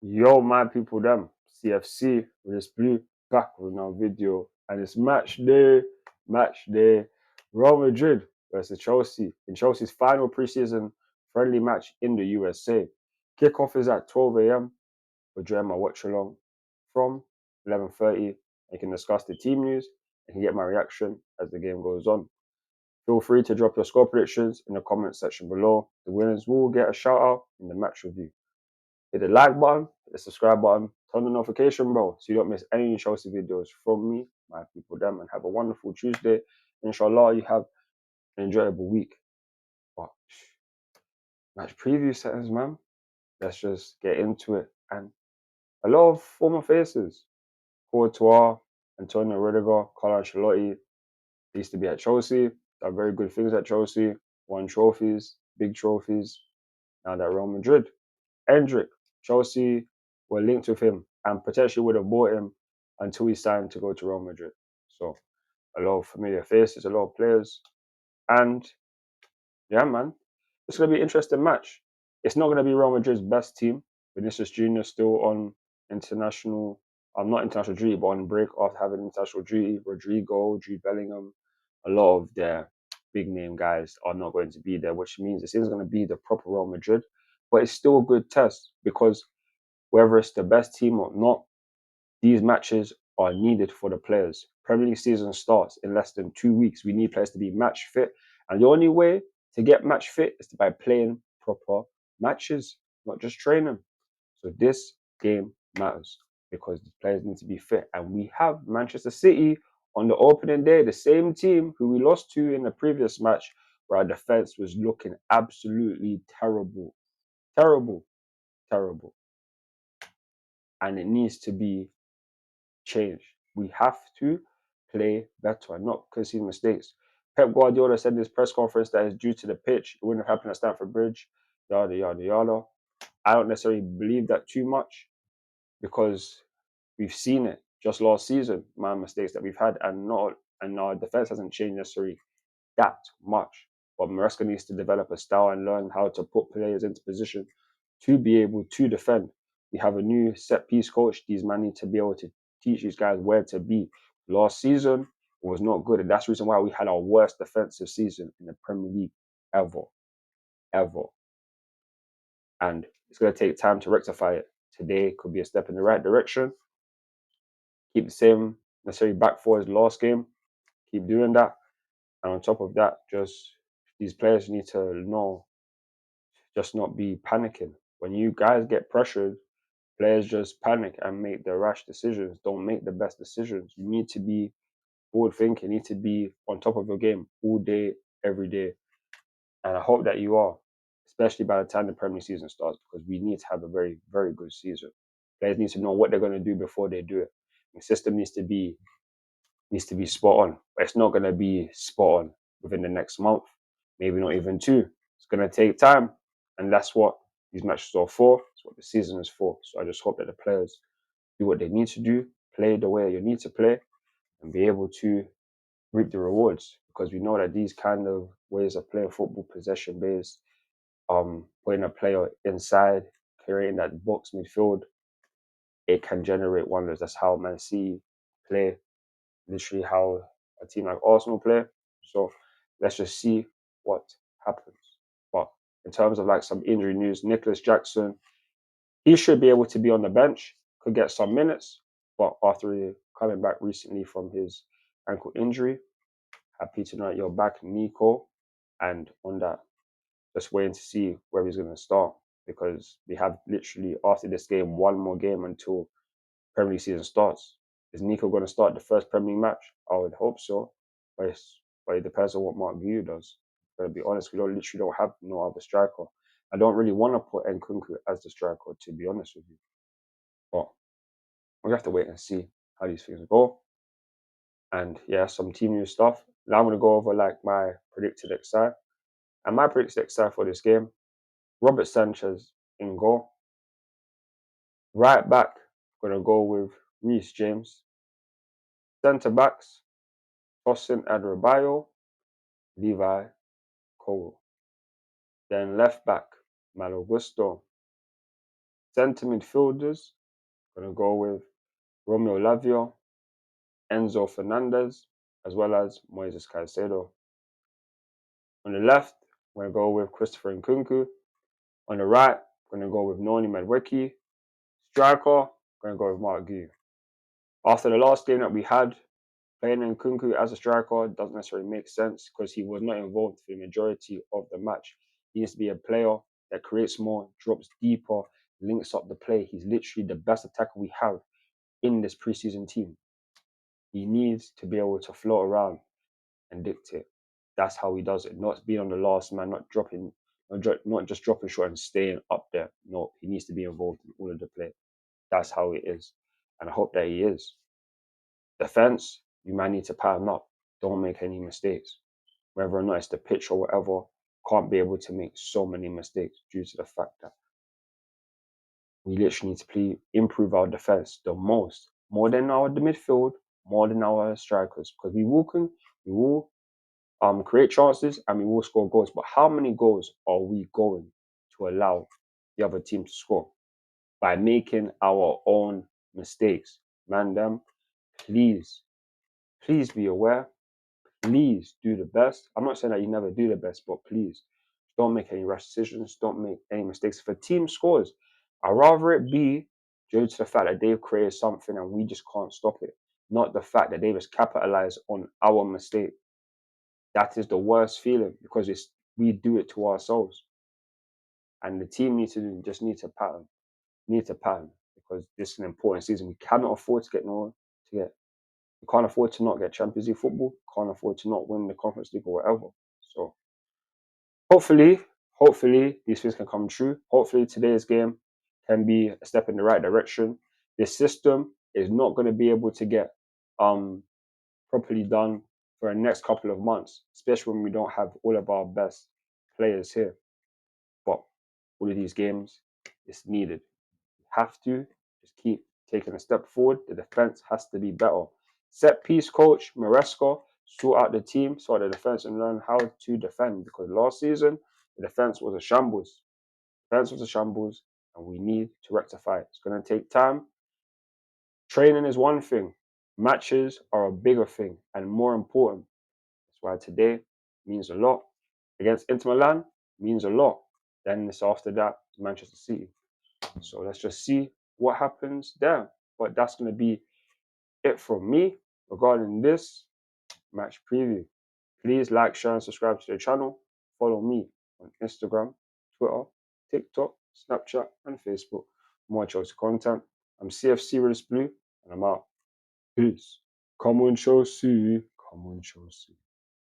Yo, my people, them cfcrealistblue back with another video, and it's match day. Real Madrid versus Chelsea in Chelsea's final preseason friendly match in the USA. Kickoff is at 12 a.m. We're joining my watch along from 11:30. I can discuss the team news. I can get my reaction as the game goes on. Feel free to drop your score predictions in the comments section below. The winners will get a shout out in the match review. Hit the like button, hit the subscribe button, turn the notification bell so you don't miss any Chelsea videos from me, my people, them, and have a wonderful Tuesday. Inshallah, you have an enjoyable week. But match preview settings, man. Let's just get into it. And a lot of former faces. Courtois, Antonio Rudiger, Carlo Ancelotti. They used to be at Chelsea, done very good things at Chelsea, won trophies, big trophies. Now that Real Madrid. Endrick, Chelsea were linked with him and potentially would have bought him until he signed to go to Real Madrid. So a lot of familiar faces, a lot of players. And yeah, man, it's going to be an interesting match. It's not going to be Real Madrid's best team. Vinicius Jr. still on international, not international duty, but on break after having international duty. Rodrigo, Jude Bellingham, a lot of their big name guys are not going to be there, which means this isn't going to be the proper Real Madrid. But it's still a good test because whether it's the best team or not, these matches are needed for the players. Premier League season starts in less than 2 weeks. We need players to be match fit. And the only way to get match fit is by playing proper matches, not just training. So this game matters because the players need to be fit. And we have Manchester City on the opening day, the same team who we lost to in the previous match, where our defense was looking absolutely terrible. Terrible. Terrible. And it needs to be changed. We have to play better and not concede mistakes. Pep Guardiola said in his press conference that it's due to the pitch. It wouldn't have happened at Stamford Bridge, yada, yada, yada. I don't necessarily believe that too much because we've seen it just last season, my mistakes that we've had, and our defense hasn't changed necessarily that much. But Maresca needs to develop a style and learn how to put players into position to be able to defend. We have a new set piece coach. These men need to be able to teach these guys where to be. Last season was not good, and that's the reason why we had our worst defensive season in the Premier League ever, ever. And it's going to take time to rectify it. Today could be a step in the right direction. Keep the same necessary back four as last game. Keep doing that. And on top of that, just these players need to know, just not be panicking. When you guys get pressured, players just panic and make the rash decisions, don't make the best decisions. You need to be forward thinking, you need to be on top of your game all day, every day. And I hope that you are, especially by the time the Premier season starts, because we need to have a very, very good season. Players need to know what they're going to do before they do it. The system needs to be spot on, but it's not going to be spot on within the next month, maybe not even two. It's going to take time, and that's what these matches are for. It's what the season is for. So I just hope that the players do what they need to do, play the way you need to play, and be able to reap the rewards. Because we know that these kind of ways of playing football, possession based, putting a player inside, creating that box midfield, it can generate wonders. That's how Man City play, literally how a team like Arsenal play. So let's just see what happens. But in terms of like some injury news, Nicholas Jackson, he should be able to be on the bench, could get some minutes. But after coming back recently from his ankle injury, happy to know that you're back, Nico. And on that, just waiting to see where he's going to start because we have literally after this game one more game until Premier League season starts. Is Nico going to start the first Premier League match? I would hope so, but it depends on what Mark View does. To be honest, we literally don't have no other striker. I don't really want to put Nkunku as the striker, to be honest with you. But we have to wait and see how these things go. And yeah, some team new stuff. Now I'm going to go over like my predicted XI. And my predicted XI for this game, Robert Sanchez in goal. Right back, going to go with Reece James. Centre backs, Tosin Adebayo, Levi Cole. Then left back, Malo Gusto. Centre midfielders, going to go with Romeo Lavia, Enzo Fernandez, as well as Moises Caicedo. On the left, we're going to go with Christopher Nkunku. On the right, we're going to go with Noni Madueke. Striker, going to go with Mark Gu. After the last game that we had, playing Nkunku as a striker doesn't necessarily make sense because he was not involved for the majority of the match. He needs to be a player that creates more, drops deeper, links up the play. He's literally the best attacker we have in this preseason team. He needs to be able to float around and dictate. That's how he does it. Not being on the last man, not just dropping short and staying up there. No, he needs to be involved in all of the play. That's how it is. And I hope that he is. Defense, you might need to pattern up. Don't make any mistakes. Whether or not it's the pitch or whatever, can't be able to make so many mistakes due to the fact that we literally need to improve our defense the most. More than the midfield, more than our strikers. Because we will create chances and we will score goals. But how many goals are we going to allow the other team to score? By making our own mistakes. Man, them, please be aware. Please do the best. I'm not saying that you never do the best, but please don't make any rash decisions. Don't make any mistakes. If a team scores, I'd rather it be due to the fact that they've created something and we just can't stop it. Not the fact that they just capitalize on our mistake. That is the worst feeling because we do it to ourselves. And the team need to pattern. Because this is an important season. We cannot afford to we can't afford to not get Champions League football. Can't afford to not win the Conference League or whatever. So hopefully these things can come true. Hopefully today's game can be a step in the right direction. This system is not going to be able to get properly done for the next couple of months, especially when we don't have all of our best players here. But all of these games, it's needed. We have to just keep taking a step forward. The defense has to be better. Set piece coach Maresca sort out the team, sort out the defense, and learn how to defend. Because last season, the defense was a shambles. And we need to rectify it. It's going to take time. Training is one thing. Matches are a bigger thing and more important. That's why today means a lot. Against Inter Milan means a lot. Then it's after that, Manchester City. So let's just see what happens there. But that's going to be it from me regarding this match preview. Please like, share, and subscribe to the channel. Follow me on Instagram, Twitter, TikTok, Snapchat, and Facebook for more Chelsea content. I'm cfcrealistblue, and I'm out. Peace. Come on, Chelsea. Come on, Chelsea.